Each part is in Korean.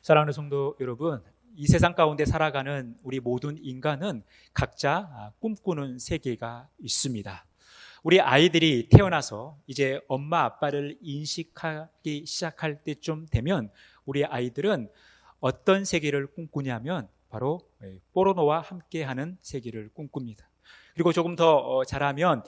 사랑하는 성도 여러분, 이 세상 가운데 살아가는 우리 모든 인간은 각자 꿈꾸는 세계가 있습니다. 우리 아이들이 태어나서 이제 엄마 아빠를 인식하기 시작할 때쯤 되면 우리 아이들은 어떤 세계를 꿈꾸냐면 바로 포르노와 함께하는 세계를 꿈꿉니다. 그리고 조금 더 자라면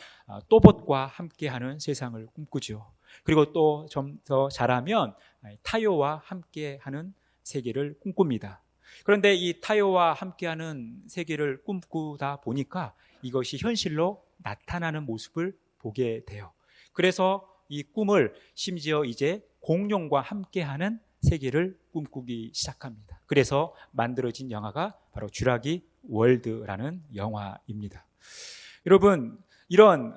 또봇과 함께하는 세상을 꿈꾸죠. 그리고 또 좀 더 자라면 타요와 함께하는 세계를 꿈꿉니다. 그런데 이 타요와 함께하는 세계를 꿈꾸다 보니까 이것이 현실로 나타나는 모습을 보게 돼요. 그래서 이 꿈을 심지어 이제 공룡과 함께하는 세계를 꿈꾸기 시작합니다. 그래서 만들어진 영화가 바로 쥐라기 월드라는 영화입니다. 여러분, 이런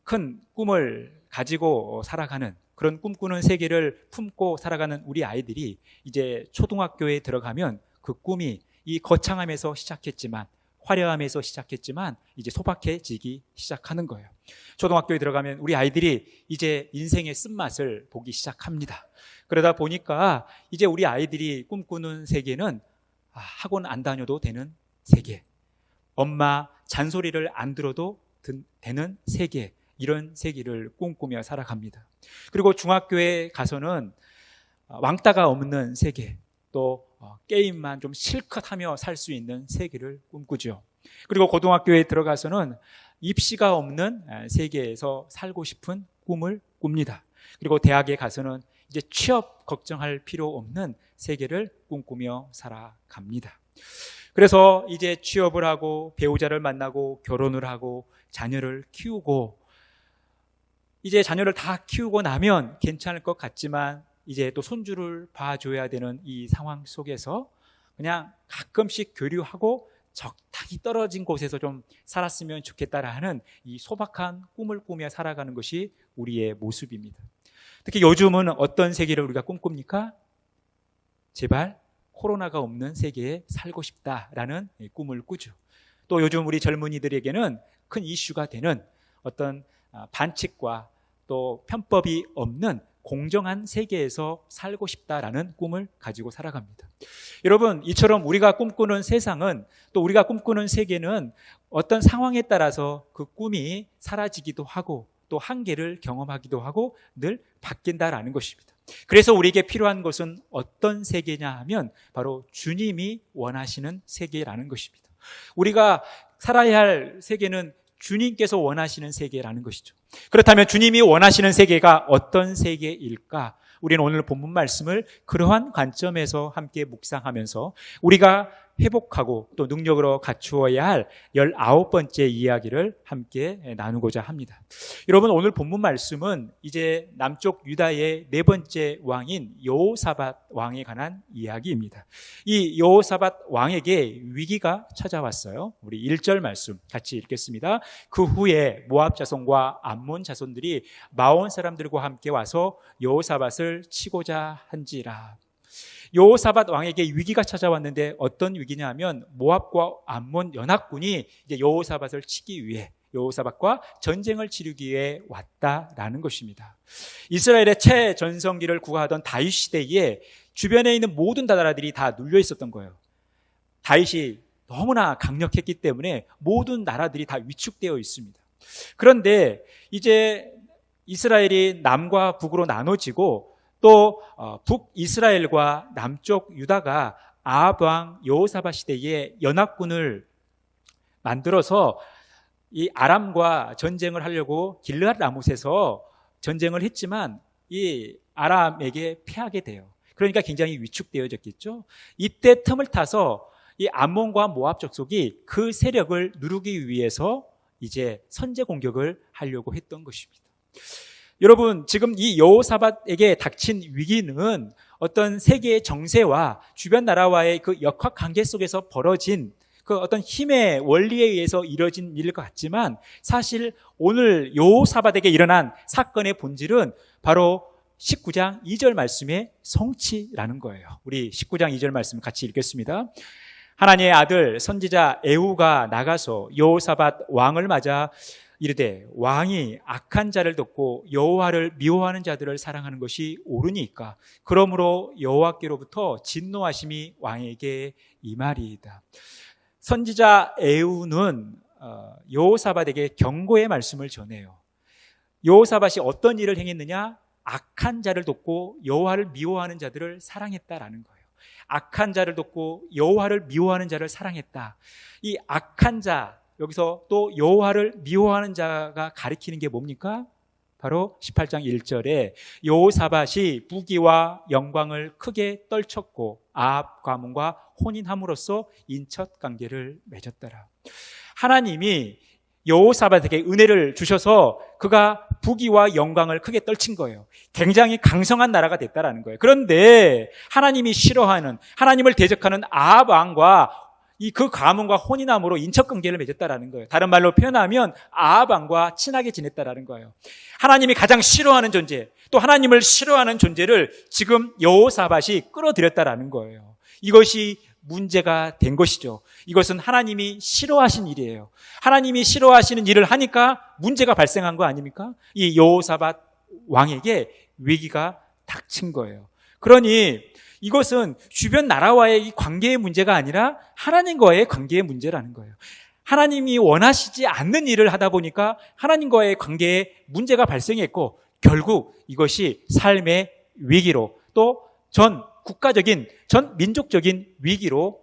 큰 꿈을 가지고 살아가는, 그런 꿈꾸는 세계를 품고 살아가는 우리 아이들이 이제 초등학교에 들어가면 그 꿈이 이 거창함에서 시작했지만, 화려함에서 시작했지만 이제 소박해지기 시작하는 거예요. 초등학교에 들어가면 우리 아이들이 이제 인생의 쓴맛을 보기 시작합니다. 그러다 보니까 이제 우리 아이들이 꿈꾸는 세계는 학원 안 다녀도 되는 세계, 엄마 잔소리를 안 들어도 되는 세계, 이런 세계를 꿈꾸며 살아갑니다. 그리고 중학교에 가서는 왕따가 없는 세계, 또 게임만 좀 실컷 하며 살 수 있는 세계를 꿈꾸죠. 그리고 고등학교에 들어가서는 입시가 없는 세계에서 살고 싶은 꿈을 꿉니다. 그리고 대학에 가서는 이제 취업 걱정할 필요 없는 세계를 꿈꾸며 살아갑니다. 그래서 이제 취업을 하고 배우자를 만나고 결혼을 하고 자녀를 키우고, 이제 자녀를 다 키우고 나면 괜찮을 것 같지만 이제 또 손주를 봐줘야 되는 이 상황 속에서 그냥 가끔씩 교류하고 적당히 떨어진 곳에서 좀 살았으면 좋겠다라는 이 소박한 꿈을 꾸며 살아가는 것이 우리의 모습입니다. 특히 요즘은 어떤 세계를 우리가 꿈꿉니까? 제발 코로나가 없는 세계에 살고 싶다라는 꿈을 꾸죠. 또 요즘 우리 젊은이들에게는 큰 이슈가 되는 어떤 반칙과 또 편법이 없는 공정한 세계에서 살고 싶다라는 꿈을 가지고 살아갑니다. 여러분, 이처럼 우리가 꿈꾸는 세상은, 또 우리가 꿈꾸는 세계는 어떤 상황에 따라서 그 꿈이 사라지기도 하고 또 한계를 경험하기도 하고 늘 바뀐다라는 것입니다. 그래서 우리에게 필요한 것은 어떤 세계냐 하면 바로 주님이 원하시는 세계라는 것입니다. 우리가 살아야 할 세계는 주님께서 원하시는 세계라는 것이죠. 그렇다면 주님이 원하시는 세계가 어떤 세계일까? 우리는 오늘 본문 말씀을 그러한 관점에서 함께 묵상하면서 우리가 회복하고 또 능력으로 갖추어야 할 19번째 이야기를 함께 나누고자 합니다. 여러분, 오늘 본문 말씀은 이제 남쪽 유다의 4번째 왕인 여호사밧 왕에 관한 이야기입니다. 이 여호사밧 왕에게 위기가 찾아왔어요. 우리 1절 말씀 같이 읽겠습니다. 그 후에 모압 자손과 암몬 자손들이 마온 사람들과 함께 와서 여호사밧을 치고자 한지라. 여호사밧 왕에게 위기가 찾아왔는데 어떤 위기냐 하면 모압과 암몬 연합군이 이제 여호사밧을 치기 위해, 여호사밧과 전쟁을 치르기 위해 왔다라는 것입니다. 이스라엘의 최전성기를 구가하던 다윗 시대에 주변에 있는 모든 나라들이 다 눌려 있었던 거예요. 다윗이 너무나 강력했기 때문에 모든 나라들이 다 위축되어 있습니다. 그런데 이제 이스라엘이 남과 북으로 나눠지고 또 북이스라엘과 남쪽 유다가 아합 왕 여호사밧 시대에 연합군을 만들어서 이 아람과 전쟁을 하려고 길르앗 라못에서 전쟁을 했지만 이 아람에게 패하게 돼요. 그러니까 굉장히 위축되어졌겠죠. 이때 틈을 타서 이 암몬과 모압 족속이 그 세력을 누르기 위해서 이제 선제 공격을 하려고 했던 것입니다. 여러분, 지금 이 여호사밧에게 닥친 위기는 어떤 세계의 정세와 주변 나라와의 그 역학 관계 속에서 벌어진 그 어떤 힘의 원리에 의해서 이뤄진 일일 것 같지만, 사실 오늘 여호사밧에게 일어난 사건의 본질은 바로 19장 2절 말씀의 성취라는 거예요. 우리 19장 2절 말씀 같이 읽겠습니다. 하나님의 아들 선지자 에후가 나가서 여호사밧 왕을 맞아 이르되 왕이 악한 자를 돕고 여호와를 미워하는 자들을 사랑하는 것이 옳으니까 그러므로 여호와께로부터 진노하심이 왕에게 임하리이다. 선지자 에후는 여호사밧에게 경고의 말씀을 전해요. 여호사밧이 어떤 일을 행했느냐? 악한 자를 돕고 여호와를 미워하는 자들을 사랑했다라는 거예요. 악한 자를 돕고 여호와를 미워하는 자를 사랑했다. 이 악한 자, 여기서 또 여호와를 미워하는 자가 가리키는 게 뭡니까? 바로 18장 1절에 여호사밧이 부귀와 영광을 크게 떨쳤고 아합 가문과 혼인함으로써 인척 관계를 맺었더라. 하나님이 여호사밧에게 은혜를 주셔서 그가 부귀와 영광을 크게 떨친 거예요. 굉장히 강성한 나라가 됐다라는 거예요. 그런데 하나님이 싫어하는, 하나님을 대적하는 아합 왕과 그 가문과 혼인함으로 인척관계를 맺었다라는 거예요. 다른 말로 표현하면 아합 왕과 친하게 지냈다라는 거예요. 하나님이 가장 싫어하는 존재, 또 하나님을 싫어하는 존재를 지금 여호사밧이 끌어들였다라는 거예요. 이것이 문제가 된 것이죠. 이것은 하나님이 싫어하신 일이에요. 하나님이 싫어하시는 일을 하니까 문제가 발생한 거 아닙니까? 이 여호사밧 왕에게 위기가 닥친 거예요. 그러니 이것은 주변 나라와의 이 관계의 문제가 아니라 하나님과의 관계의 문제라는 거예요. 하나님이 원하시지 않는 일을 하다 보니까 하나님과의 관계에 문제가 발생했고 결국 이것이 삶의 위기로 또 전 국가적인, 전 민족적인 위기로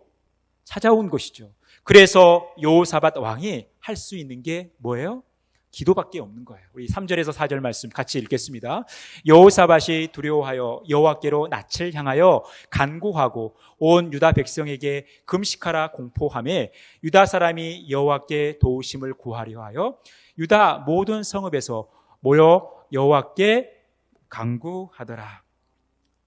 찾아온 것이죠. 그래서 여호사밧 왕이 할 수 있는 게 뭐예요? 기도밖에 없는 거예요. 우리 3절에서 4절 말씀 같이 읽겠습니다. 여호사밧이 두려워하여 여호와께로 낯을 향하여 간구하고 온 유다 백성에게 금식하라 공포하며 유다 사람이 여호와께 도우심을 구하려 하여 유다 모든 성읍에서 모여 여호와께 간구하더라.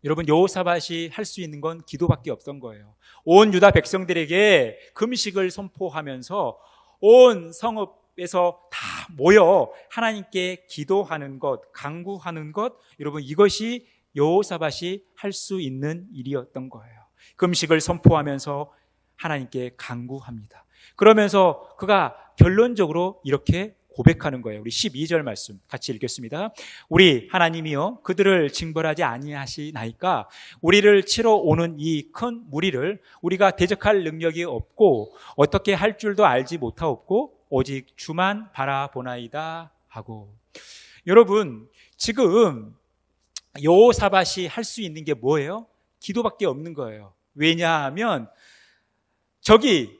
여러분, 여호사밧이 할 수 있는 건 기도밖에 없던 거예요. 온 유다 백성들에게 금식을 선포하면서 온 성읍에서 다 모여 하나님께 기도하는 것, 간구하는 것, 여러분 이것이 여호사밧이 할 수 있는 일이었던 거예요. 금식을 선포하면서 하나님께 간구합니다. 그러면서 그가 결론적으로 이렇게 고백하는 거예요. 우리 12절 말씀 같이 읽겠습니다. 우리 하나님이여 그들을 징벌하지 아니하시나이까 우리를 치러 오는 이 큰 무리를 우리가 대적할 능력이 없고 어떻게 할 줄도 알지 못하옵고 오직 주만 바라보나이다 하고. 여러분, 지금 여호사밧이 할 수 있는 게 뭐예요? 기도밖에 없는 거예요. 왜냐하면 적이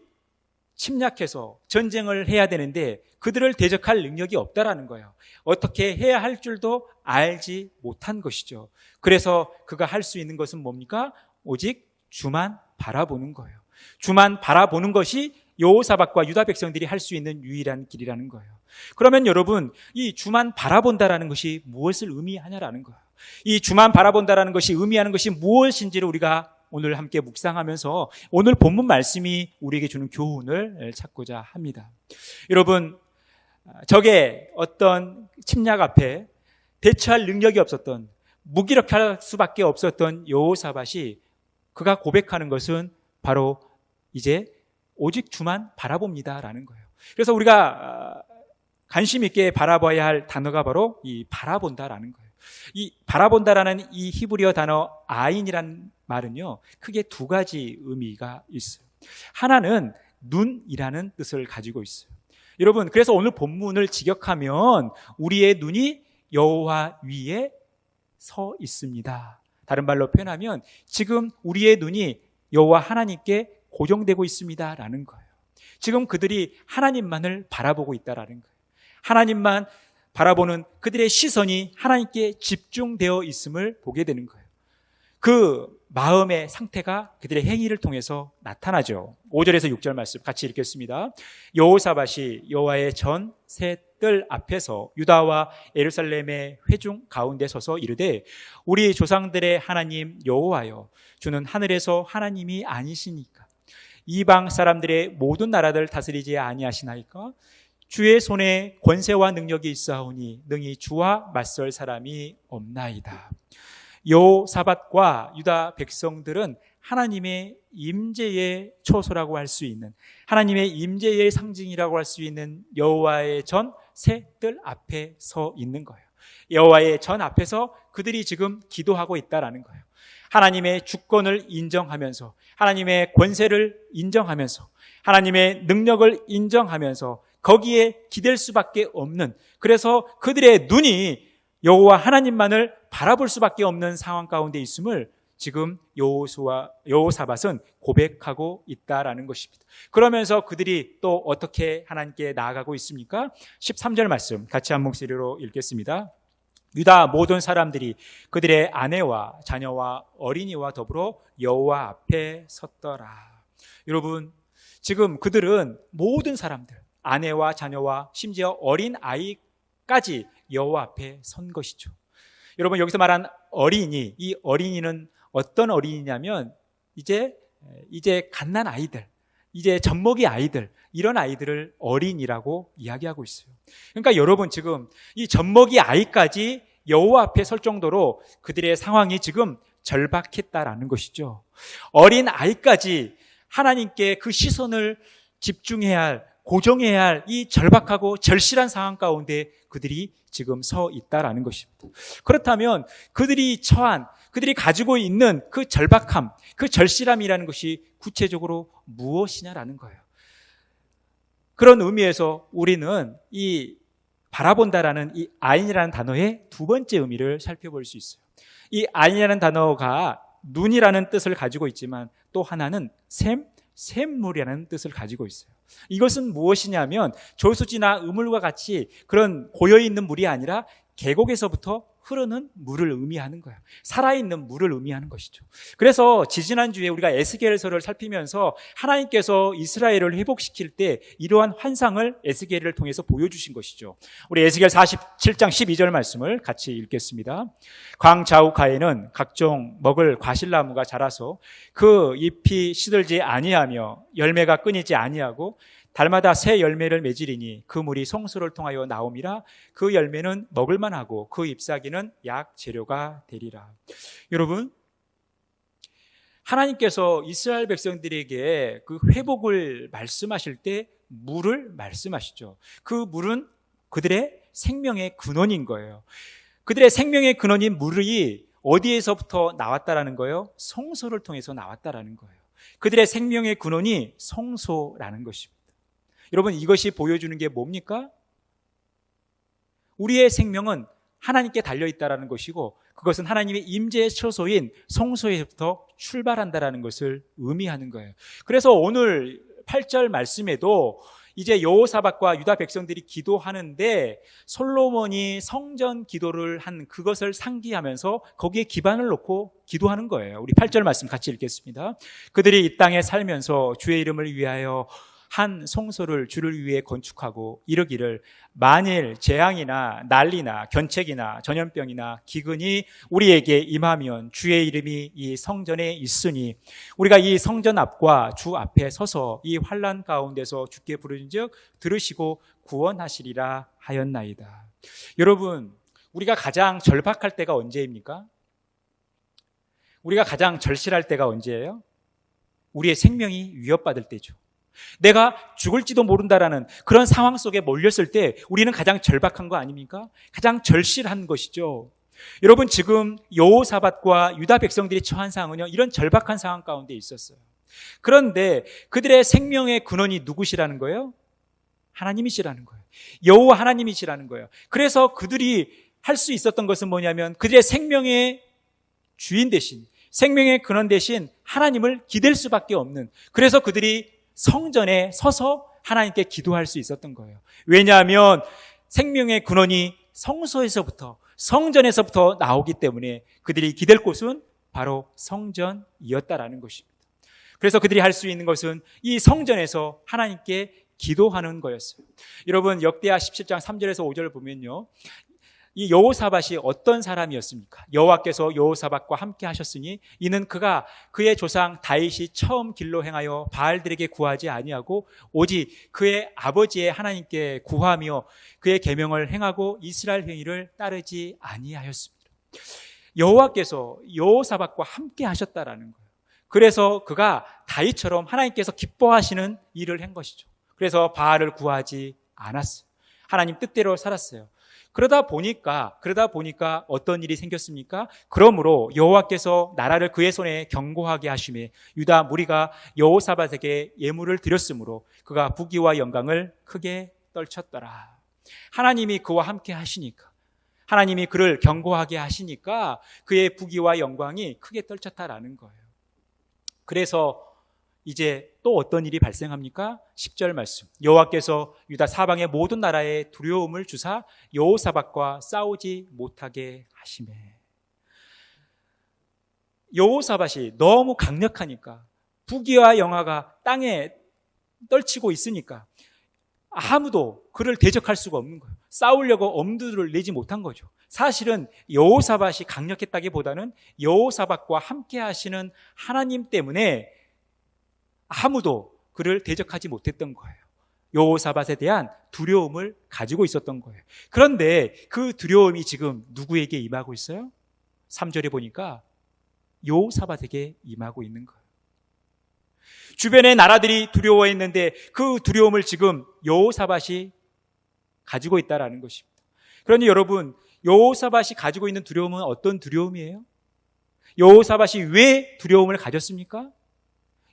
침략해서 전쟁을 해야 되는데 그들을 대적할 능력이 없다라는 거예요. 어떻게 해야 할 줄도 알지 못한 것이죠. 그래서 그가 할 수 있는 것은 뭡니까? 오직 주만 바라보는 거예요. 주만 바라보는 것이 여호사밧과 유다 백성들이 할 수 있는 유일한 길이라는 거예요. 그러면 여러분, 이 주만 바라본다라는 것이 무엇을 의미하냐라는 거예요. 이 주만 바라본다라는 것이 의미하는 것이 무엇인지를 우리가 오늘 함께 묵상하면서 오늘 본문 말씀이 우리에게 주는 교훈을 찾고자 합니다. 여러분, 적의 어떤 침략 앞에 대처할 능력이 없었던, 무기력할 수밖에 없었던 여호사밧이 그가 고백하는 것은 바로 이제 오직 주만 바라봅니다라는 거예요. 그래서 우리가 관심 있게 바라봐야 할 단어가 바로 이 바라본다라는 거예요. 이 바라본다라는 이 히브리어 단어 아인이라는 말은요, 크게 두 가지 의미가 있어요. 하나는 눈이라는 뜻을 가지고 있어요. 여러분, 그래서 오늘 본문을 직역하면 우리의 눈이 여호와 위에 서 있습니다. 다른 말로 표현하면 지금 우리의 눈이 여호와 하나님께 고정되고 있습니다라는 거예요. 지금 그들이 하나님만을 바라보고 있다라는 거예요. 하나님만 바라보는 그들의 시선이 하나님께 집중되어 있음을 보게 되는 거예요. 그 마음의 상태가 그들의 행위를 통해서 나타나죠. 5절에서 6절 말씀 같이 읽겠습니다. 여호사밧이 여호와의 전 세 뜰 앞에서 유다와 예루살렘의 회중 가운데 서서 이르되 우리 조상들의 하나님 여호와여 주는 하늘에서 하나님이 아니시니까 이방 사람들의 모든 나라들 다스리지 아니하시나이까 주의 손에 권세와 능력이 있사오니 능히 주와 맞설 사람이 없나이다. 여호사밧과 유다 백성들은 하나님의 임재의 초소라고 할 수 있는, 하나님의 임재의 상징이라고 할 수 있는 여호와의 전 새 뜰 앞에 서 있는 거예요. 여호와의 전 앞에서 그들이 지금 기도하고 있다라는 거예요. 하나님의 주권을 인정하면서, 하나님의 권세를 인정하면서, 하나님의 능력을 인정하면서 거기에 기댈 수밖에 없는, 그래서 그들의 눈이 여호와 하나님만을 바라볼 수밖에 없는 상황 가운데 있음을 지금 여호사밧은 고백하고 있다라는 것입니다. 그러면서 그들이 또 어떻게 하나님께 나아가고 있습니까? 13절 말씀 같이 한 목소리로 읽겠습니다. 유다 모든 사람들이 그들의 아내와 자녀와 어린이와 더불어 여호와 앞에 섰더라. 여러분, 지금 그들은 모든 사람들, 아내와 자녀와 심지어 어린 아이까지 여호와 앞에 선 것이죠. 여러분, 여기서 말한 어린이, 이 어린이는 어떤 어린이냐면 이제 갓난 아이들, 이제 젖먹이 아이들, 이런 아이들을 어린이라고 이야기하고 있어요. 그러니까 여러분, 지금 이 젖먹이 아이까지 여호와 앞에 설 정도로 그들의 상황이 지금 절박했다라는 것이죠. 어린 아이까지 하나님께 그 시선을 집중해야 할, 고정해야 할 이 절박하고 절실한 상황 가운데 그들이 지금 서 있다라는 것입니다. 그렇다면 그들이 가지고 있는 그 절박함, 그 절실함이라는 것이 구체적으로 무엇이냐라는 거예요. 그런 의미에서 우리는 이 바라본다라는 이 아인이라는 단어의 두 번째 의미를 살펴볼 수 있어요. 이 아인이라는 단어가 눈이라는 뜻을 가지고 있지만 또 하나는 샘물이라는 뜻을 가지고 있어요. 이것은 무엇이냐면 저수지나 우물과 같이 그런 고여있는 물이 아니라 계곡에서부터 흐르는 물을 의미하는 거예요. 살아있는 물을 의미하는 것이죠. 그래서 지지난주에 우리가 에스겔서를 살피면서 하나님께서 이스라엘을 회복시킬 때 이러한 환상을 에스겔을 통해서 보여주신 것이죠. 우리 에스겔 47장 12절 말씀을 같이 읽겠습니다. 광좌우가에는 각종 먹을 과실나무가 자라서 그 잎이 시들지 아니하며 열매가 끊이지 아니하고 달마다 새 열매를 맺으리니 그 물이 성소를 통하여 나옴이라. 그 열매는 먹을만하고 그 잎사귀는 약 재료가 되리라. 여러분, 하나님께서 이스라엘 백성들에게 그 회복을 말씀하실 때 물을 말씀하시죠. 그 물은 그들의 생명의 근원인 거예요. 그들의 생명의 근원인 물이 어디에서부터 나왔다라는 거예요? 성소를 통해서 나왔다라는 거예요. 그들의 생명의 근원이 성소라는 것입니다. 여러분, 이것이 보여주는 게 뭡니까? 우리의 생명은 하나님께 달려있다라는 것이고 그것은 하나님의 임재의 처소인 성소에서부터 출발한다라는 것을 의미하는 거예요. 그래서 오늘 8절 말씀에도 이제 여호사밧과 유다 백성들이 기도하는데 솔로몬이 성전 기도를 한 그것을 상기하면서 거기에 기반을 놓고 기도하는 거예요. 우리 8절 말씀 같이 읽겠습니다. 그들이 이 땅에 살면서 주의 이름을 위하여 한 성소를 주를 위해 건축하고 이르기를 만일 재앙이나 난리나 견책이나 전염병이나 기근이 우리에게 임하면 주의 이름이 이 성전에 있으니 우리가 이 성전 앞과 주 앞에 서서 이 환난 가운데서 주께 부르짖은즉 들으시고 구원하시리라 하였나이다. 여러분, 우리가 가장 절박할 때가 언제입니까? 우리가 가장 절실할 때가 언제예요? 우리의 생명이 위협받을 때죠. 내가 죽을지도 모른다라는 그런 상황 속에 몰렸을 때 우리는 가장 절박한 거 아닙니까? 가장 절실한 것이죠. 여러분, 지금 여호사밧과 유다 백성들이 처한 상황은요, 이런 절박한 상황 가운데 있었어요. 그런데 그들의 생명의 근원이 누구시라는 거예요? 하나님이시라는 거예요. 여호와 하나님이시라는 거예요. 그래서 그들이 할 수 있었던 것은 뭐냐면 그들의 생명의 주인 대신, 생명의 근원 대신 하나님을 기댈 수밖에 없는, 그래서 그들이 성전에 서서 하나님께 기도할 수 있었던 거예요. 왜냐하면 생명의 근원이 성소에서부터, 성전에서부터 나오기 때문에 그들이 기댈 곳은 바로 성전이었다라는 것입니다. 그래서 그들이 할 수 있는 것은 이 성전에서 하나님께 기도하는 거였어요. 여러분, 역대하 17장 3절에서 5절을 보면요, 이 여호사밧이 어떤 사람이었습니까? 여호와께서 여호사밧과 함께 하셨으니 이는 그가 그의 조상 다윗이 처음 길로 행하여 바알들에게 구하지 아니하고 오직 그의 아버지의 하나님께 구하며 그의 계명을 행하고 이스라엘 행위를 따르지 아니하였습니다. 여호와께서 여호사밧과 함께 하셨다라는 거예요. 그래서 그가 다윗처럼 하나님께서 기뻐하시는 일을 한 것이죠. 그래서 바알을 구하지 않았어요. 하나님 뜻대로 살았어요. 그러다 보니까 어떤 일이 생겼습니까? 그러므로 여호와께서 나라를 그의 손에 견고하게 하심에 유다 무리가 여호사밧에게 예물을 드렸으므로 그가 부귀와 영광을 크게 떨쳤더라. 하나님이 그와 함께 하시니까, 하나님이 그를 견고하게 하시니까 그의 부귀와 영광이 크게 떨쳤다라는 거예요. 그래서 이제 또 어떤 일이 발생합니까? 10절 말씀. 여호와께서 유다 사방의 모든 나라에 두려움을 주사 여호사밧과 싸우지 못하게 하시매. 여호사밧이 너무 강력하니까, 부귀와 영화가 땅에 떨치고 있으니까 아무도 그를 대적할 수가 없는 거예요. 싸우려고 엄두를 내지 못한 거죠. 사실은 여호사밧이 강력했다기보다는 여호사밧과 함께 하시는 하나님 때문에 아무도 그를 대적하지 못했던 거예요. 여호사밧에 대한 두려움을 가지고 있었던 거예요. 그런데 그 두려움이 지금 누구에게 임하고 있어요? 3절에 보니까 여호사밧에게 임하고 있는 거예요. 주변의 나라들이 두려워했는데 그 두려움을 지금 여호사밧이 가지고 있다라는 것입니다. 그러니 여러분, 여호사밧이 가지고 있는 두려움은 어떤 두려움이에요? 여호사밧이 왜 두려움을 가졌습니까?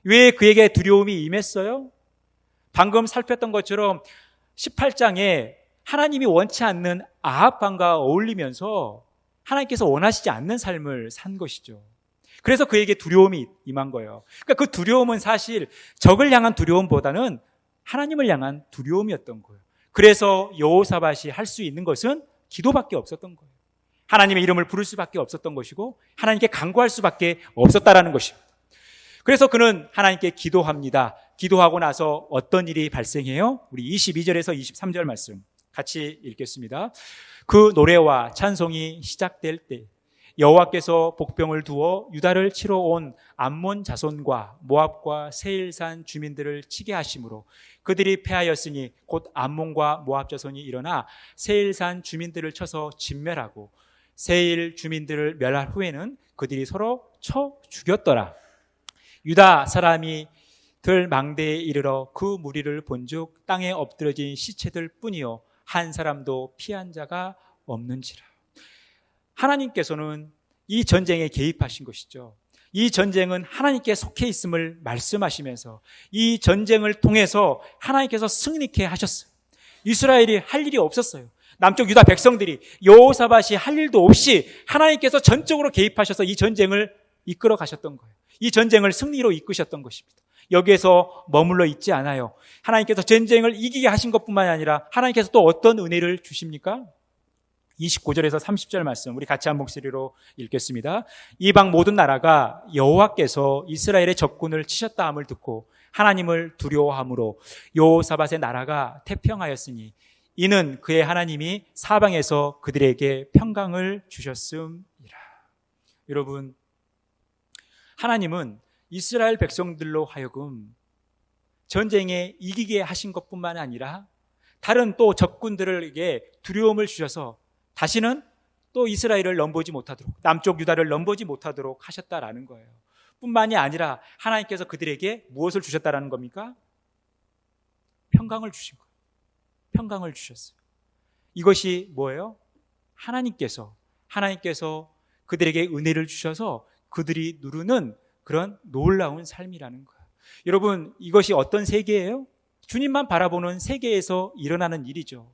왜 그에게 두려움이 임했어요? 방금 살폈던 것처럼 18장에 하나님이 원치 않는 아합 왕과 어울리면서 하나님께서 원하시지 않는 삶을 산 것이죠. 그래서 그에게 두려움이 임한 거예요. 그러니까 그 두려움은 사실 적을 향한 두려움보다는 하나님을 향한 두려움이었던 거예요. 그래서 여호사밧이 할 수 있는 것은 기도밖에 없었던 거예요. 하나님의 이름을 부를 수밖에 없었던 것이고 하나님께 간구할 수밖에 없었다라는 것입니다. 그래서 그는 하나님께 기도합니다. 기도하고 나서 어떤 일이 발생해요? 우리 22절에서 23절 말씀 같이 읽겠습니다. 그 노래와 찬송이 시작될 때 여호와께서 복병을 두어 유다를 치러 온 암몬 자손과 모압과 세일산 주민들을 치게 하심으로 그들이 패하였으니 곧 암몬과 모압 자손이 일어나 세일산 주민들을 쳐서 진멸하고 세일 주민들을 멸할 후에는 그들이 서로 쳐 죽였더라. 유다 사람이 들 망대에 이르러 그 무리를 본즉 땅에 엎드러진 시체들 뿐이요 한 사람도 피한 자가 없는지라. 하나님께서는 이 전쟁에 개입하신 것이죠. 이 전쟁은 하나님께 속해 있음을 말씀하시면서 이 전쟁을 통해서 하나님께서 승리케 하셨어요. 이스라엘이 할 일이 없었어요. 남쪽 유다 백성들이 여호사밧이 할 일도 없이 하나님께서 전적으로 개입하셔서 이 전쟁을 이끌어 가셨던 거예요. 이 전쟁을 승리로 이끄셨던 것입니다. 여기에서 머물러 있지 않아요. 하나님께서 전쟁을 이기게 하신 것뿐만 아니라 하나님께서 또 어떤 은혜를 주십니까? 29절에서 30절 말씀 우리 같이 한 목소리로 읽겠습니다. 이방 모든 나라가 여호와께서 이스라엘의 적군을 치셨다 함을 듣고 하나님을 두려워함으로 여호사밧의 나라가 태평하였으니 이는 그의 하나님이 사방에서 그들에게 평강을 주셨음이라. 여러분, 하나님은 이스라엘 백성들로 하여금 전쟁에 이기게 하신 것뿐만 아니라 다른 또 적군들에게 두려움을 주셔서 다시는 또 이스라엘을 넘보지 못하도록, 남쪽 유다를 넘보지 못하도록 하셨다라는 거예요. 뿐만이 아니라 하나님께서 그들에게 무엇을 주셨다라는 겁니까? 평강을 주신 거예요. 평강을 주셨어요. 이것이 뭐예요? 하나님께서 그들에게 은혜를 주셔서 그들이 누리는 그런 놀라운 삶이라는 거예요. 여러분, 이것이 어떤 세계예요? 주님만 바라보는 세계에서 일어나는 일이죠.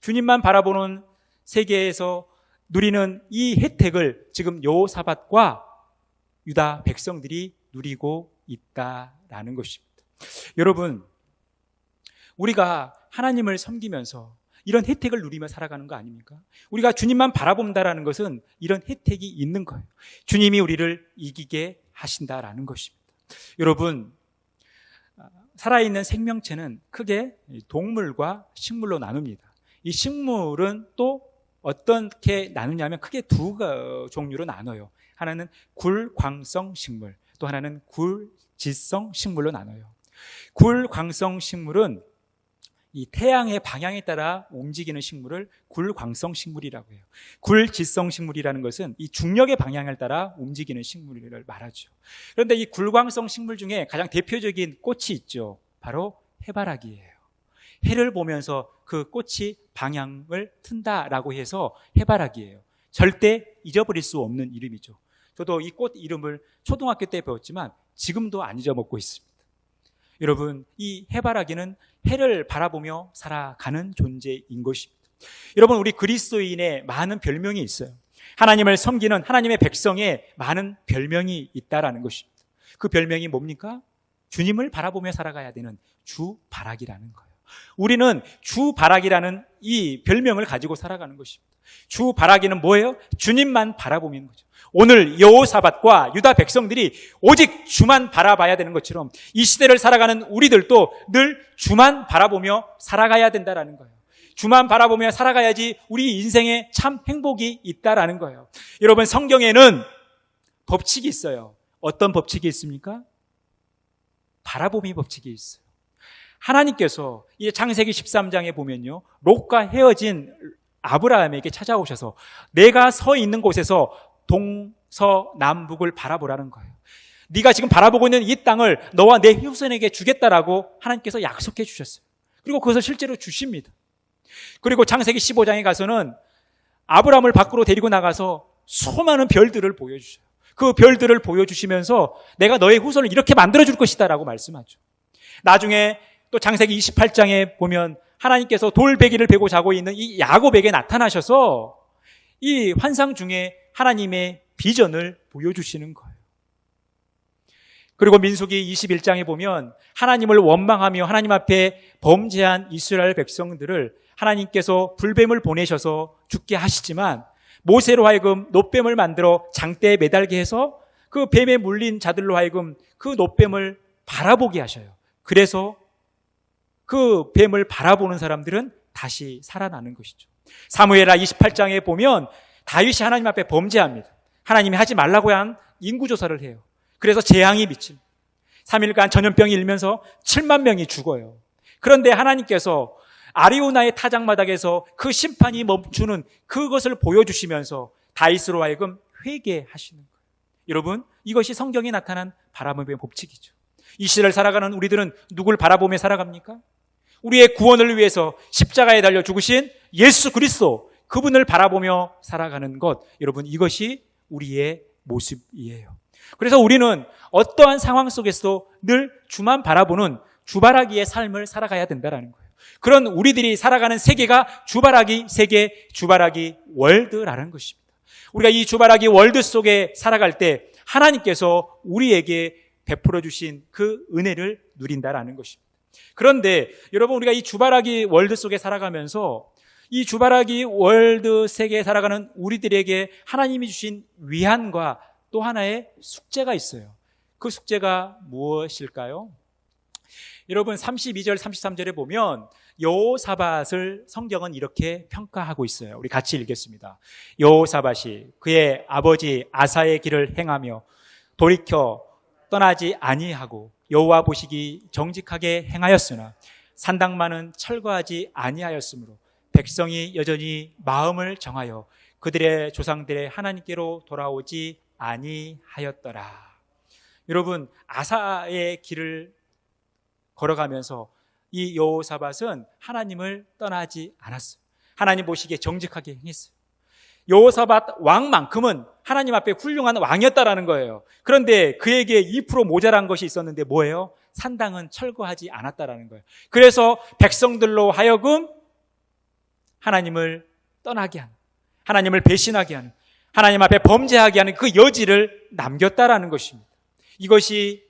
주님만 바라보는 세계에서 누리는 이 혜택을 지금 여호사밧과 유다 백성들이 누리고 있다라는 것입니다. 여러분, 우리가 하나님을 섬기면서 이런 혜택을 누리며 살아가는 거 아닙니까? 우리가 주님만 바라본다라는 것은 이런 혜택이 있는 거예요. 주님이 우리를 이기게 하신다라는 것입니다. 여러분, 살아있는 생명체는 크게 동물과 식물로 나눕니다. 이 식물은 또 어떻게 나누냐면 크게 두 종류로 나눠요. 하나는 굴광성 식물, 또 하나는 굴지성 식물로 나눠요. 굴광성 식물은 이 태양의 방향에 따라 움직이는 식물을 굴광성 식물이라고 해요. 굴지성 식물이라는 것은 이 중력의 방향을 따라 움직이는 식물을 말하죠. 그런데 이 굴광성 식물 중에 가장 대표적인 꽃이 있죠. 바로 해바라기예요. 해를 보면서 그 꽃이 방향을 튼다라고 해서 해바라기예요. 절대 잊어버릴 수 없는 이름이죠. 저도 이 꽃 이름을 초등학교 때 배웠지만 지금도 안 잊어먹고 있습니다. 여러분, 이 해바라기는 해를 바라보며 살아가는 존재인 것입니다. 여러분, 우리 그리스도인의 많은 별명이 있어요. 하나님을 섬기는 하나님의 백성에 많은 별명이 있다라는 것입니다. 그 별명이 뭡니까? 주님을 바라보며 살아가야 되는 주바라기라는 거예요. 우리는 주바라기라는 이 별명을 가지고 살아가는 것입니다. 주바라기는 뭐예요? 주님만 바라보는 거죠. 오늘 여호사밧과 유다 백성들이 오직 주만 바라봐야 되는 것처럼 이 시대를 살아가는 우리들도 늘 주만 바라보며 살아가야 된다라는 거예요. 주만 바라보며 살아가야지 우리 인생에 참 행복이 있다라는 거예요. 여러분, 성경에는 법칙이 있어요. 어떤 법칙이 있습니까? 바라봄의 법칙이 있어요. 하나님께서 이 창세기 13장에 보면요, 롯과 헤어진 아브라함에게 찾아오셔서 내가 서 있는 곳에서 동서남북을 바라보라는 거예요. 네가 지금 바라보고 있는 이 땅을 너와 내 후손에게 주겠다라고 하나님께서 약속해 주셨어요. 그리고 그것을 실제로 주십니다. 그리고 창세기 15장에 가서는 아브라함을 밖으로 데리고 나가서 수많은 별들을 보여주셔요. 그 별들을 보여주시면서 내가 너의 후손을 이렇게 만들어줄 것이다 라고 말씀하죠. 나중에 또 창세기 28장에 보면 하나님께서 돌베개를 베고 자고 있는 이 야곱에게 나타나셔서 이 환상 중에 하나님의 비전을 보여주시는 거예요. 그리고 민수기 21장에 보면 하나님을 원망하며 하나님 앞에 범죄한 이스라엘 백성들을 하나님께서 불뱀을 보내셔서 죽게 하시지만 모세로 하여금 놋뱀을 만들어 장대에 매달게 해서 그 뱀에 물린 자들로 하여금 그 놋뱀을 바라보게 하셔요. 그래서 그 뱀을 바라보는 사람들은 다시 살아나는 것이죠. 사무엘하 28장에 보면 다윗이 하나님 앞에 범죄합니다. 하나님이 하지 말라고 한 인구조사를 해요. 그래서 재앙이 미칩니다. 3일간 전염병이 일면서 7만 명이 죽어요. 그런데 하나님께서 아리우나의 타작마당에서 그 심판이 멈추는 그것을 보여주시면서 다윗으로 하여금 회개하시는 거예요. 여러분, 이것이 성경에 나타난 바라봄의 법칙이죠. 이 시대를 살아가는 우리들은 누굴 바라보며 살아갑니까? 우리의 구원을 위해서 십자가에 달려 죽으신 예수 그리스도, 그분을 바라보며 살아가는 것, 여러분, 이것이 우리의 모습이에요. 그래서 우리는 어떠한 상황 속에서도 늘 주만 바라보는 주바라기의 삶을 살아가야 된다는 거예요. 그런 우리들이 살아가는 세계가 주바라기 세계, 주바라기 월드라는 것입니다. 우리가 이 주바라기 월드 속에 살아갈 때 하나님께서 우리에게 베풀어 주신 그 은혜를 누린다라는 것입니다. 그런데 여러분, 우리가 이 주바라기 월드 속에 살아가면서 이 주바라기 월드 세계에 살아가는 우리들에게 하나님이 주신 위안과 또 하나의 숙제가 있어요. 그 숙제가 무엇일까요? 여러분, 32절 33절에 보면 여호사밧을 성경은 이렇게 평가하고 있어요. 우리 같이 읽겠습니다. 여호사밧이 그의 아버지 아사의 길을 행하며 돌이켜 떠나지 아니하고 여호와 보시기 정직하게 행하였으나 산당만은 철거하지 아니하였으므로 백성이 여전히 마음을 정하여 그들의 조상들의 하나님께로 돌아오지 아니하였더라. 여러분, 아사의 길을 걸어가면서 이 여호사밧은 하나님을 떠나지 않았어요. 하나님 보시기에 정직하게 행했어요. 여호사밧 왕만큼은 하나님 앞에 훌륭한 왕이었다라는 거예요. 그런데 그에게 2% 모자란 것이 있었는데 뭐예요? 산당은 철거하지 않았다라는 거예요. 그래서 백성들로 하여금 하나님을 떠나게 하는, 하나님을 배신하게 하는, 하나님 앞에 범죄하게 하는 그 여지를 남겼다라는 것입니다. 이것이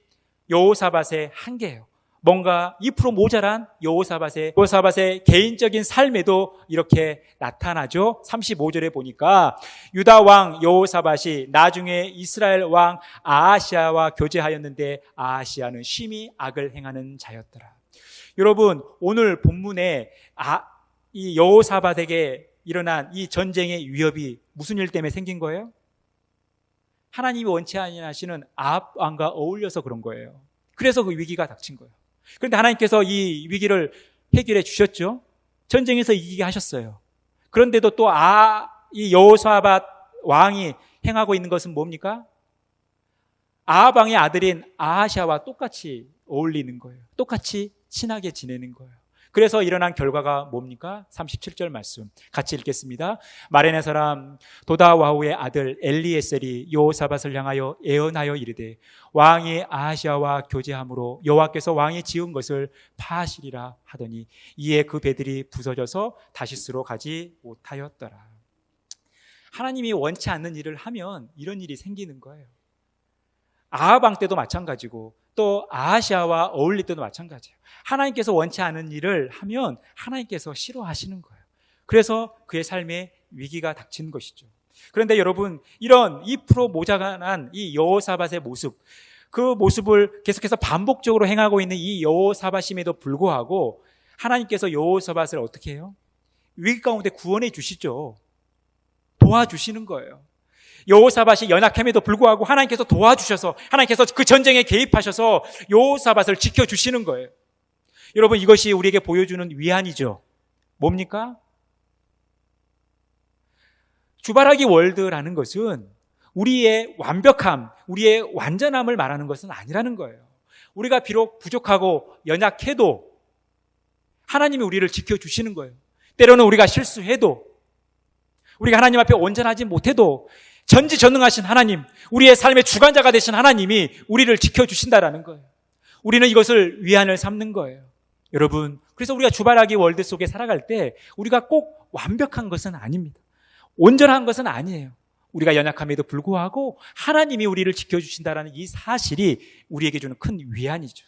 여호사밧의 한계예요. 뭔가 2% 모자란 여호사밧의 개인적인 삶에도 이렇게 나타나죠. 35절에 보니까 유다 왕 여호사밧이 나중에 이스라엘 왕 아하시아와 교제하였는데 아하시아는 심히 악을 행하는 자였더라. 여러분, 오늘 본문에 이 여호사밧에게 일어난 이 전쟁의 위협이 무슨 일 때문에 생긴 거예요? 하나님이 원치 아니하시는 아합 왕과 어울려서 그런 거예요. 그래서 그 위기가 닥친 거예요. 그런데 하나님께서 이 위기를 해결해 주셨죠. 전쟁에서 이기게 하셨어요. 그런데도 또 이 여호사밧 왕이 행하고 있는 것은 뭡니까? 아합 왕의 아들인 아하시아와 똑같이 어울리는 거예요. 똑같이 친하게 지내는 거예요. 그래서 일어난 결과가 뭡니까? 37절 말씀 같이 읽겠습니다. 마레네 사람 도다와후의 아들 엘리에셀이 여호사밧을 향하여 애언하여 이르되 왕이 아하시아와 교제함으로 여호와께서 왕이 지은 것을 파하시리라 하더니 이에 그 배들이 부서져서 다시스로 가지 못하였더라. 하나님이 원치 않는 일을 하면 이런 일이 생기는 거예요. 아합 왕 때도 마찬가지고 또 아하시아와 어울릴 때도 마찬가지예요. 하나님께서 원치 않은 일을 하면 하나님께서 싫어하시는 거예요. 그래서 그의 삶에 위기가 닥치는 것이죠. 그런데 여러분, 이런 2% 모자란 이 여호사밧의 모습, 그 모습을 계속해서 반복적으로 행하고 있는 이 여호사밧임에도 불구하고 하나님께서 여호사밧을 어떻게 해요? 위기 가운데 구원해 주시죠. 도와주시는 거예요. 여호사밧이 연약함에도 불구하고 하나님께서 도와주셔서 하나님께서 그 전쟁에 개입하셔서 여호사밧을 지켜주시는 거예요. 여러분, 이것이 우리에게 보여주는 위안이죠. 뭡니까? 주바라기 월드라는 것은 우리의 완벽함, 우리의 완전함을 말하는 것은 아니라는 거예요. 우리가 비록 부족하고 연약해도 하나님이 우리를 지켜주시는 거예요. 때로는 우리가 실수해도, 우리가 하나님 앞에 온전하지 못해도 전지전능하신 하나님, 우리의 삶의 주관자가 되신 하나님이 우리를 지켜주신다라는 거예요. 우리는 이것을 위안을 삼는 거예요. 여러분, 그래서 우리가 주바라기 월드 속에 살아갈 때 우리가 꼭 완벽한 것은 아닙니다. 온전한 것은 아니에요. 우리가 연약함에도 불구하고 하나님이 우리를 지켜주신다는 이 사실이 우리에게 주는 큰 위안이죠.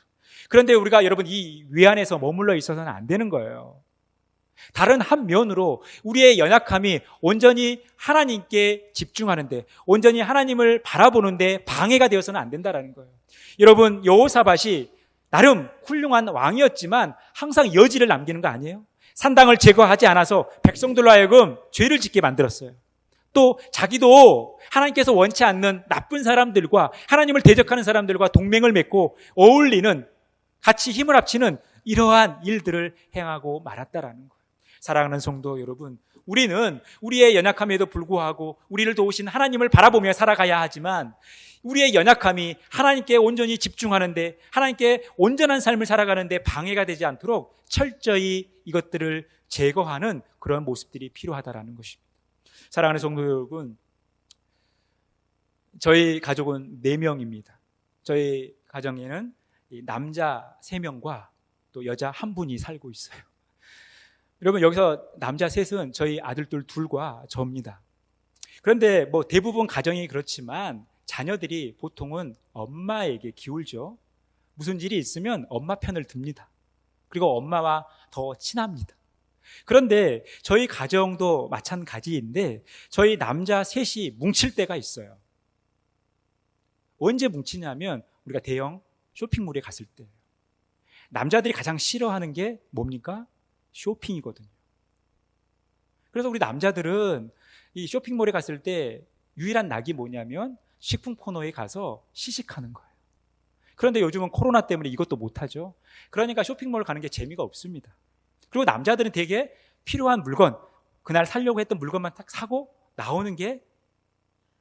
그런데 우리가 여러분 이 위안에서 머물러 있어서는 안 되는 거예요. 다른 한 면으로 우리의 연약함이 온전히 하나님께 집중하는데, 온전히 하나님을 바라보는데 방해가 되어서는 안 된다는 거예요. 여러분, 여호사밧이 나름 훌륭한 왕이었지만 항상 여지를 남기는 거 아니에요? 산당을 제거하지 않아서 백성들로 하여금 죄를 짓게 만들었어요. 또 자기도 하나님께서 원치 않는 나쁜 사람들과 하나님을 대적하는 사람들과 동맹을 맺고 어울리는, 같이 힘을 합치는 이러한 일들을 행하고 말았다라는 거예요. 사랑하는 성도 여러분, 우리는 우리의 연약함에도 불구하고 우리를 도우신 하나님을 바라보며 살아가야 하지만 우리의 연약함이 하나님께 온전히 집중하는데, 하나님께 온전한 삶을 살아가는데 방해가 되지 않도록 철저히 이것들을 제거하는 그런 모습들이 필요하다라는 것입니다. 사랑하는 성도 여러분, 저희 가족은 4명입니다. 저희 가정에는 남자 3명과 또 여자 1분이 살고 있어요. 여러분, 여기서 남자 셋은 저희 아들들 둘과 저입니다. 그런데 뭐 대부분 가정이 그렇지만 자녀들이 보통은 엄마에게 기울죠. 무슨 일이 있으면 엄마 편을 듭니다. 그리고 엄마와 더 친합니다. 그런데 저희 가정도 마찬가지인데 저희 남자 셋이 뭉칠 때가 있어요. 언제 뭉치냐면 우리가 대형 쇼핑몰에 갔을 때. 남자들이 가장 싫어하는 게 뭡니까? 쇼핑이거든요. 그래서 우리 남자들은 이 쇼핑몰에 갔을 때 유일한 낙이 뭐냐면 식품 코너에 가서 시식하는 거예요. 그런데 요즘은 코로나 때문에 이것도 못하죠. 그러니까 쇼핑몰 가는 게 재미가 없습니다. 그리고 남자들은 되게 필요한 물건, 그날 사려고 했던 물건만 딱 사고 나오는 게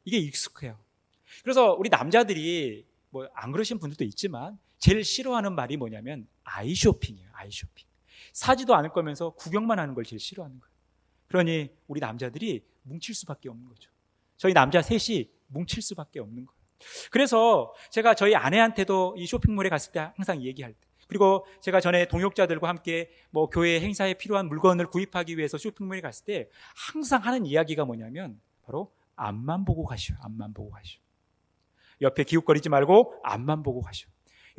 이게 익숙해요. 그래서 우리 남자들이 뭐 안 그러신 분들도 있지만 제일 싫어하는 말이 뭐냐면 아이쇼핑이에요. 아이쇼핑. 사지도 않을 거면서 구경만 하는 걸 제일 싫어하는 거예요. 그러니 우리 남자들이 뭉칠 수밖에 없는 거죠. 저희 남자 셋이 뭉칠 수밖에 없는 거예요. 그래서 제가 저희 아내한테도 이 쇼핑몰에 갔을 때 항상 얘기할 때, 그리고 제가 전에 동역자들과 함께 뭐 교회 행사에 필요한 물건을 구입하기 위해서 쇼핑몰에 갔을 때 항상 하는 이야기가 뭐냐면 바로 앞만 보고 가시오. 앞만 보고 가시오. 옆에 기웃거리지 말고 앞만 보고 가시오.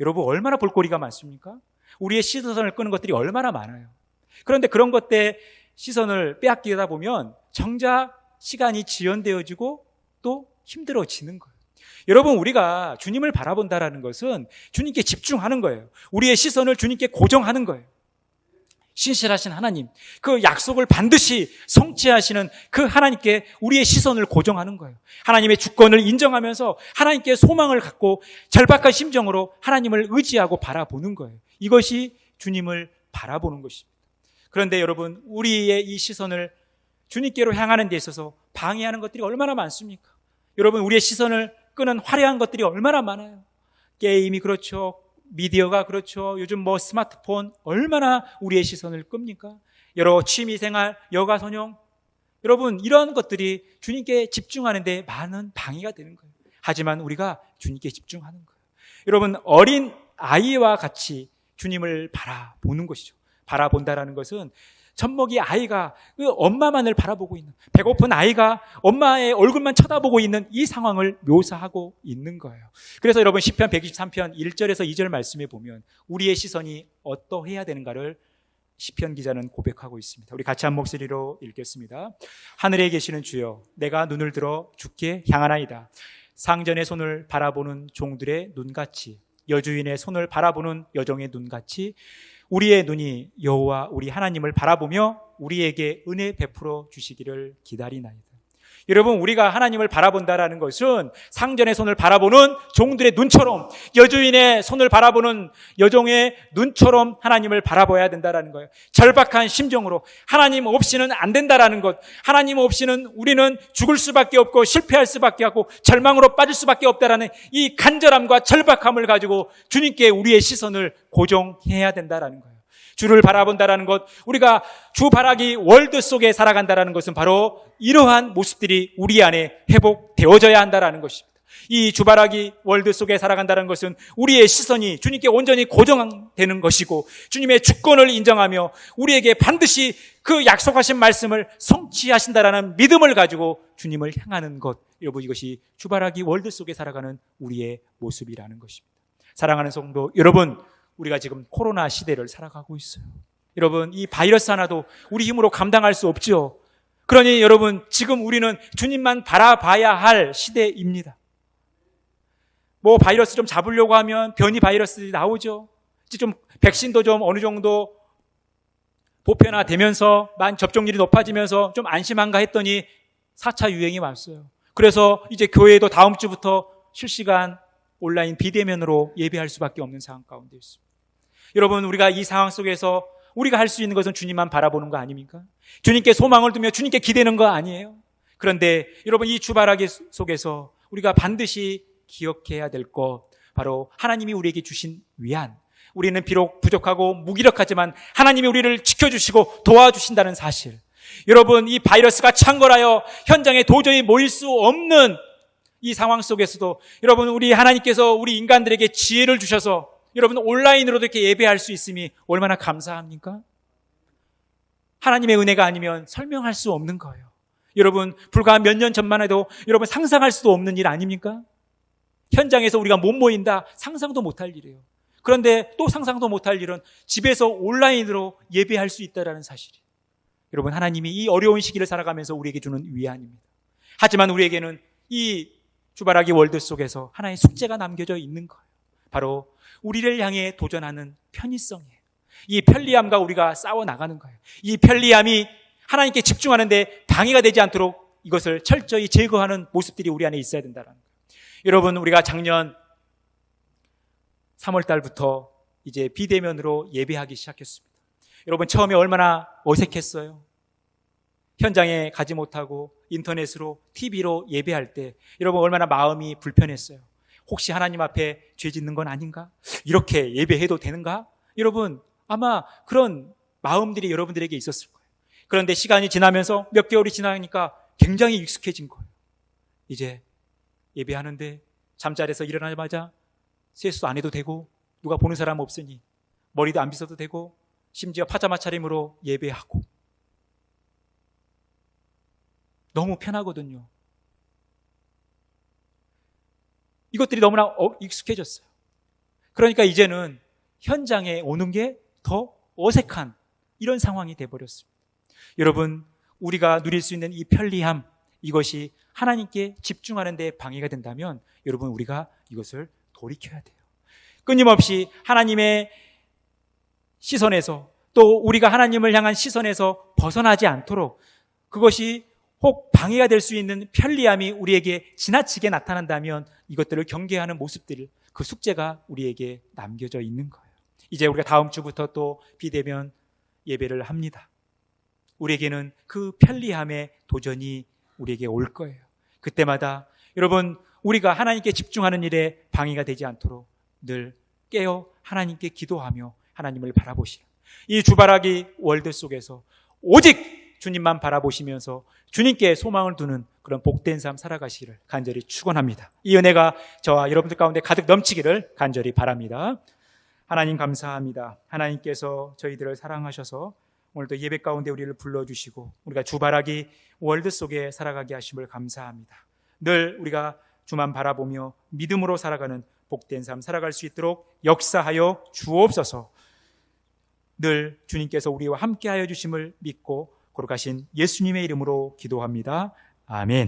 여러분, 얼마나 볼거리가 많습니까? 우리의 시선을 끄는 것들이 얼마나 많아요. 그런데 그런 것들에 시선을 빼앗기다 보면 정작 시간이 지연되어지고 또 힘들어지는 거예요. 여러분, 우리가 주님을 바라본다라는 것은 주님께 집중하는 거예요. 우리의 시선을 주님께 고정하는 거예요. 신실하신 하나님, 그 약속을 반드시 성취하시는 그 하나님께 우리의 시선을 고정하는 거예요. 하나님의 주권을 인정하면서 하나님께 소망을 갖고 절박한 심정으로 하나님을 의지하고 바라보는 거예요. 이것이 주님을 바라보는 것입니다. 그런데 여러분, 우리의 이 시선을 주님께로 향하는 데 있어서 방해하는 것들이 얼마나 많습니까? 여러분, 우리의 시선을 끄는 화려한 것들이 얼마나 많아요. 게임이 그렇죠. 미디어가 그렇죠. 요즘 스마트폰 얼마나 우리의 시선을 끕니까? 여러 취미생활, 여가선용, 여러분, 이런 것들이 주님께 집중하는 데 많은 방해가 되는 거예요. 하지만 우리가 주님께 집중하는 거예요. 여러분, 어린 아이와 같이 주님을 바라보는 것이죠. 바라본다라는 것은 젖먹이 아이가 그 엄마만을 바라보고 있는, 배고픈 아이가 엄마의 얼굴만 쳐다보고 있는 이 상황을 묘사하고 있는 거예요. 그래서 여러분, 시편 123편 1절에서 2절 말씀에 보면 우리의 시선이 어떠해야 되는가를 시편 기자는 고백하고 있습니다. 우리 같이 한 목소리로 읽겠습니다. 하늘에 계시는 주여, 내가 눈을 들어 주께 향하나이다. 상전의 손을 바라보는 종들의 눈같이, 여주인의 손을 바라보는 여종의 눈같이 우리의 눈이 여호와 우리 하나님을 바라보며 우리에게 은혜 베풀어 주시기를 기다리나이다. 여러분, 우리가 하나님을 바라본다라는 것은 상전의 손을 바라보는 종들의 눈처럼, 여주인의 손을 바라보는 여종의 눈처럼 하나님을 바라봐야 된다라는 거예요. 절박한 심정으로 하나님 없이는 안 된다라는 것, 하나님 없이는 우리는 죽을 수밖에 없고 실패할 수밖에 없고 절망으로 빠질 수밖에 없다라는 이 간절함과 절박함을 가지고 주님께 우리의 시선을 고정해야 된다라는 거예요. 주를 바라본다라는 것, 우리가 주바라기 월드 속에 살아간다라는 것은 바로 이러한 모습들이 우리 안에 회복되어져야 한다라는 것입니다. 이 주바라기 월드 속에 살아간다는 것은 우리의 시선이 주님께 온전히 고정되는 것이고 주님의 주권을 인정하며 우리에게 반드시 그 약속하신 말씀을 성취하신다라는 믿음을 가지고 주님을 향하는 것, 여러분, 이것이 주바라기 월드 속에 살아가는 우리의 모습이라는 것입니다. 사랑하는 성도 여러분, 우리가 지금 코로나 시대를 살아가고 있어요. 여러분, 이 바이러스 하나도 우리 힘으로 감당할 수 없죠. 그러니 여러분, 지금 우리는 주님만 바라봐야 할 시대입니다. 바이러스 좀 잡으려고 하면 변이 바이러스들이 나오죠. 이제 좀 백신도 좀 어느 정도 보편화되면서 접종률이 높아지면서 좀 안심한가 했더니 4차 유행이 왔어요. 그래서 이제 교회도 다음 주부터 실시간 온라인 비대면으로 예배할 수밖에 없는 상황 가운데 있습니다. 여러분, 우리가 이 상황 속에서 우리가 할 수 있는 것은 주님만 바라보는 거 아닙니까? 주님께 소망을 두며 주님께 기대는 거 아니에요? 그런데 여러분, 이 주바라기 속에서 우리가 반드시 기억해야 될 것, 바로 하나님이 우리에게 주신 위안, 우리는 비록 부족하고 무기력하지만 하나님이 우리를 지켜주시고 도와주신다는 사실. 여러분, 이 바이러스가 창궐하여 현장에 도저히 모일 수 없는 이 상황 속에서도 여러분, 우리 하나님께서 우리 인간들에게 지혜를 주셔서 여러분 온라인으로도 이렇게 예배할 수 있음이 얼마나 감사합니까? 하나님의 은혜가 아니면 설명할 수 없는 거예요. 여러분, 불과 몇 년 전만 해도 여러분 상상할 수도 없는 일 아닙니까? 현장에서 우리가 못 모인다, 상상도 못할 일이에요. 그런데 또 상상도 못할 일은 집에서 온라인으로 예배할 수 있다는 사실이에요. 여러분, 하나님이 이 어려운 시기를 살아가면서 우리에게 주는 위안입니다. 하지만 우리에게는 이 주바라기 월드 속에서 하나의 숙제가 남겨져 있는 거예요. 바로 우리를 향해 도전하는 편의성이에요. 이 편리함과 우리가 싸워 나가는 거예요. 이 편리함이 하나님께 집중하는데 방해가 되지 않도록 이것을 철저히 제거하는 모습들이 우리 안에 있어야 된다는 거예요. 여러분, 우리가 작년 3월 달부터 이제 비대면으로 예배하기 시작했습니다. 여러분, 처음에 얼마나 어색했어요. 현장에 가지 못하고 인터넷으로, TV로 예배할 때 여러분 얼마나 마음이 불편했어요. 혹시 하나님 앞에 죄 짓는 건 아닌가? 이렇게 예배해도 되는가? 여러분, 아마 그런 마음들이 여러분들에게 있었을 거예요. 그런데 시간이 지나면서 몇 개월이 지나니까 굉장히 익숙해진 거예요. 이제 예배하는데 잠자리에서 일어나자마자 세수 안 해도 되고 누가 보는 사람 없으니 머리도 안 빗어도 되고 심지어 파자마 차림으로 예배하고 너무 편하거든요. 이것들이 너무나 익숙해졌어요. 그러니까 이제는 현장에 오는 게 더 어색한 이런 상황이 돼버렸습니다. 여러분, 우리가 누릴 수 있는 이 편리함, 이것이 하나님께 집중하는 데 방해가 된다면 여러분, 우리가 이것을 돌이켜야 돼요. 끊임없이 하나님의 시선에서, 또 우리가 하나님을 향한 시선에서 벗어나지 않도록, 그것이 혹 방해가 될 수 있는 편리함이 우리에게 지나치게 나타난다면 이것들을 경계하는 모습들, 그 숙제가 우리에게 남겨져 있는 거예요. 이제 우리가 다음 주부터 또 비대면 예배를 합니다. 우리에게는 그 편리함의 도전이 우리에게 올 거예요. 그때마다 여러분, 우리가 하나님께 집중하는 일에 방해가 되지 않도록 늘 깨어 하나님께 기도하며 하나님을 바라보시라. 이 주바라기 월드 속에서 오직 주님만 바라보시면서 주님께 소망을 두는 그런 복된 삶 살아가시기를 간절히 축원합니다. 이 은혜가 저와 여러분들 가운데 가득 넘치기를 간절히 바랍니다. 하나님 감사합니다. 하나님께서 저희들을 사랑하셔서 오늘도 예배 가운데 우리를 불러주시고 우리가 주바라기 월드 속에 살아가게 하심을 감사합니다. 늘 우리가 주만 바라보며 믿음으로 살아가는 복된 삶 살아갈 수 있도록 역사하여 주옵소서. 늘 주님께서 우리와 함께하여 주심을 믿고 거룩하신 예수님의 이름으로 기도합니다. 아멘.